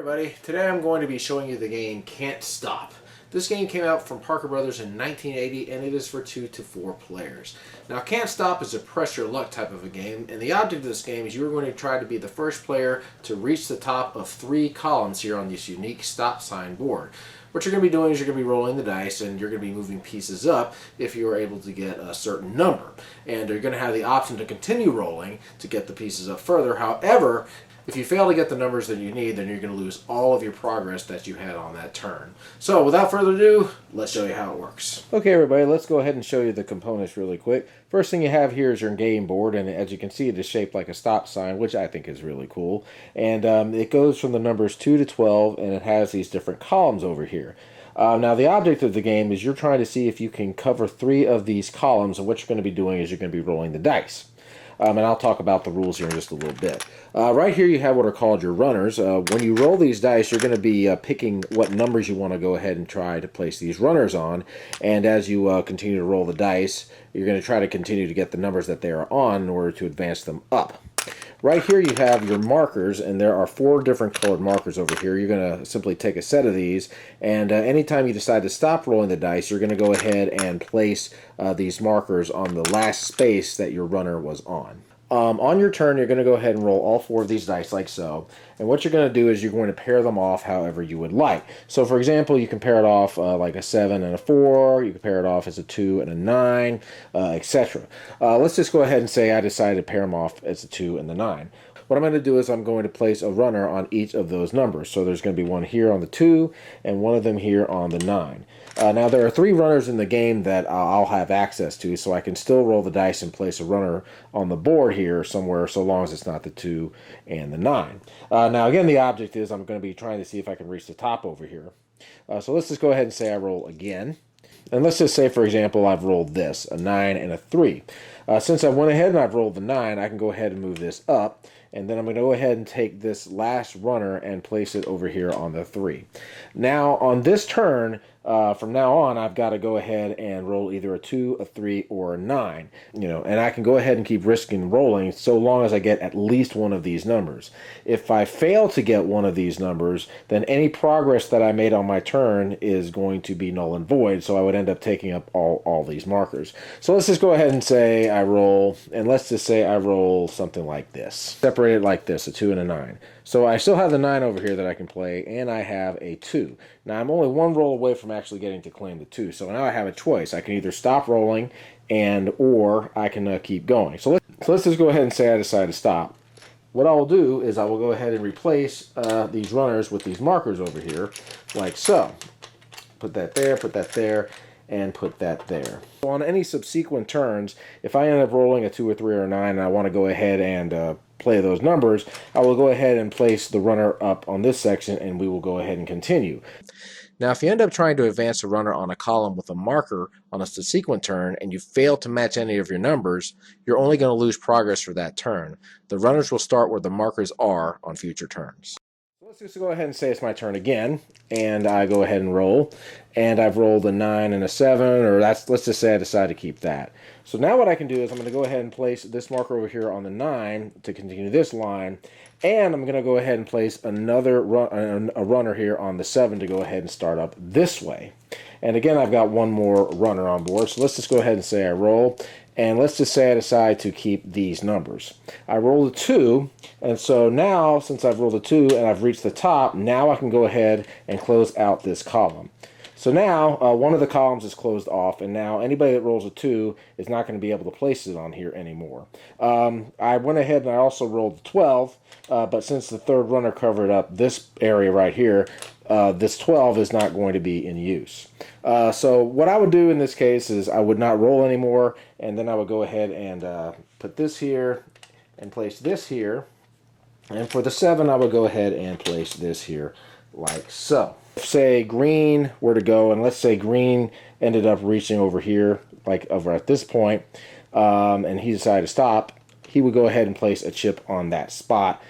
everybody, today I'm going to be showing you the game Can't Stop. This game came out from Parker Brothers in 1980 and it is for 2 to 4 players. Now Can't Stop is a press your luck type of a game, and the object of this game is you're going to try to be the first player to reach the top of 3 columns here on this unique stop sign board. What you're going to be doing is you're going to be rolling the dice and you're going to be moving pieces up if you are able to get a certain number. And you're going to have the option to continue rolling to get the pieces up further. However, if you fail to get the numbers that you need, then you're going to lose all of your progress that you had on that turn. So without further ado, let's show you how it works. Okay everybody, let's go ahead and show you the components really quick. First thing you have here is your game board, and as you can see it is shaped like a stop sign, which I think is really cool. And it goes from the numbers 2 to 12, and it has these different columns over here. Now the object of the game is you're trying to see if you can cover 3 of these columns, and what you're going to be doing is you're going to be rolling the dice. And I'll talk about the rules here in just a little bit. Right here you have what are called your runners. When you roll these dice, you're going to be picking what numbers you want to go ahead and try to place these runners on. And as you continue to roll the dice, you're going to try to continue to get the numbers that they are on in order to advance them up. Right here you have your markers, and there are 4 different colored markers over here. You're going to simply take a set of these, and anytime you decide to stop rolling the dice, you're going to go ahead and place these markers on the last space that your runner was on. On your turn, you're going to go ahead and roll all 4 of these dice like so. And what you're going to do is you're going to pair them off however you would like. So for example, you can pair it off like a 7 and a 4. You can pair it off as a 2 and a 9, etc. Let's just go ahead and say I decided to pair them off as a 2 and the 9. What I'm going to do is I'm going to place a runner on each of those numbers. So there's going to be one here on the 2 and one of them here on the 9. Now there are 3 runners in the game that I'll have access to, so I can still roll the dice and place a runner on the board here somewhere, so long as it's not the 2 and the 9. Now again, the object is I'm going to be trying to see if I can reach the top over here. So let's just go ahead and say I roll again. And let's just say, for example, I've rolled this, a 9 and a 3. Since I went ahead and I've rolled the 9, I can go ahead and move this up. And then I'm going to go ahead and take this last runner and place it over here on the 3. Now, on this turn, from now on, I've got to go ahead and roll either a 2, a 3, or a 9. And I can go ahead and keep risking rolling so long as I get at least one of these numbers. If I fail to get one of these numbers, then any progress that I made on my turn is going to be null and void, so I would end up taking up all these markers. So let's just go ahead and say I roll, and let's just say I roll something like this. Separate it like this, a 2 and a 9. So I still have the 9 over here that I can play, and I have a 2. Now I'm only one roll away from actually getting to claim the 2, so now I have a choice. I can either stop rolling or I can keep going. So let's just go ahead and say I decide to stop. What I will do is I will go ahead and replace these runners with these markers over here, like so. Put that there, and put that there. So on any subsequent turns, if I end up rolling a 2 or 3 or a 9 and I want to go ahead and play those numbers, I will go ahead and place the runner up on this section and we will go ahead and continue. Now if you end up trying to advance a runner on a column with a marker on a subsequent turn and you fail to match any of your numbers, you're only going to lose progress for that turn. The runners will start where the markers are on future turns. Let's just go ahead and say it's my turn again, and I go ahead and roll, and I've rolled a 9 and a 7, or let's just say I decide to keep that. So now what I can do is I'm going to go ahead and place this marker over here on the 9 to continue this line, and I'm going to go ahead and place another runner here on the 7 to go ahead and start up this way. And again, I've got one more runner on board, so let's just go ahead and say I roll. And let's just say I decide to keep these numbers. I rolled a 2, and so now, since I've rolled a 2 and I've reached the top, now I can go ahead and close out this column. So now, one of the columns is closed off, and now anybody that rolls a 2 is not going to be able to place it on here anymore. I went ahead and I also rolled a 12, but since the third runner covered up this area right here, this 12 is not going to be in use. So what I would do in this case is I would not roll anymore, and then I would go ahead and put this here and place this here. And for the 7, I would go ahead and place this here like so. Say green were to go, and let's say green ended up reaching over here, like over at this point, and he decided to stop, he would go ahead and place a chip on that spot.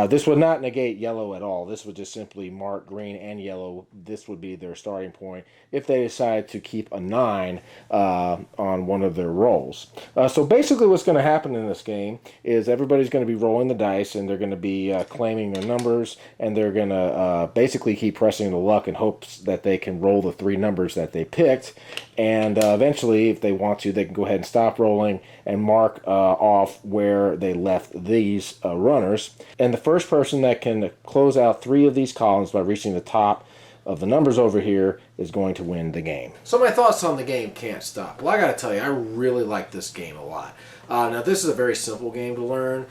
This would not negate yellow at all. This would just simply mark green and yellow. This would be their starting point if they decide to keep a 9 on one of their rolls. So basically what's going to happen in this game is everybody's going to be rolling the dice, and they're going to be claiming their numbers, and they're going to basically keep pressing the luck in hopes that they can roll the 3 numbers that they picked. And eventually, if they want to, they can go ahead and stop rolling and mark off where they left these runners. And the first person that can close out 3 of these columns by reaching the top of the numbers over here is going to win the game. So my thoughts on the game Can't Stop. Well, I got to tell you, I really like this game a lot. Now, this is a very simple game to learn.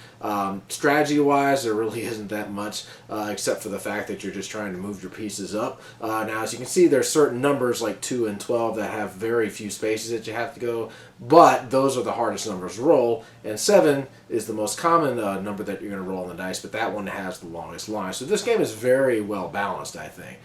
Strategy-wise, there really isn't that much, except for the fact that you're just trying to move your pieces up. Now, as you can see, there's certain numbers like 2 and 12 that have very few spaces that you have to go, but those are the hardest numbers to roll, and 7 is the most common number that you're going to roll on the dice, but that one has the longest line. So this game is very well balanced, I think.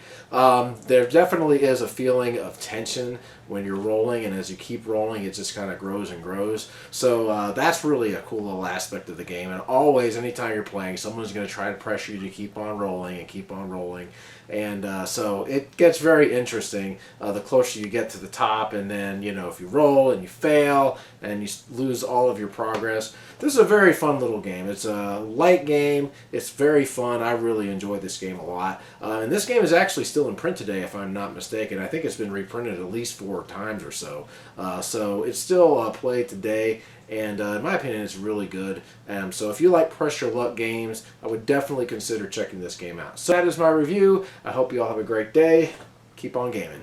There definitely is a feeling of tension when you're rolling, and as you keep rolling, it just kind of grows and grows. So that's really a cool little aspect of the game. And always, anytime you're playing, someone's going to try to pressure you to keep on rolling and keep on rolling. And so it gets very interesting the closer you get to the top. And then, you know, if you roll and you fail and you lose all of your progress, this is a very fun little game. It's a light game. It's very fun. I really enjoy this game a lot. And this game is actually still in print today, if I'm not mistaken. I think it's been reprinted at least 4 times or so. So it's still played today. And in my opinion, it's really good. So if you like pressure luck games, I would definitely consider checking this game out. So that is my review. I hope you all have a great day. Keep on gaming.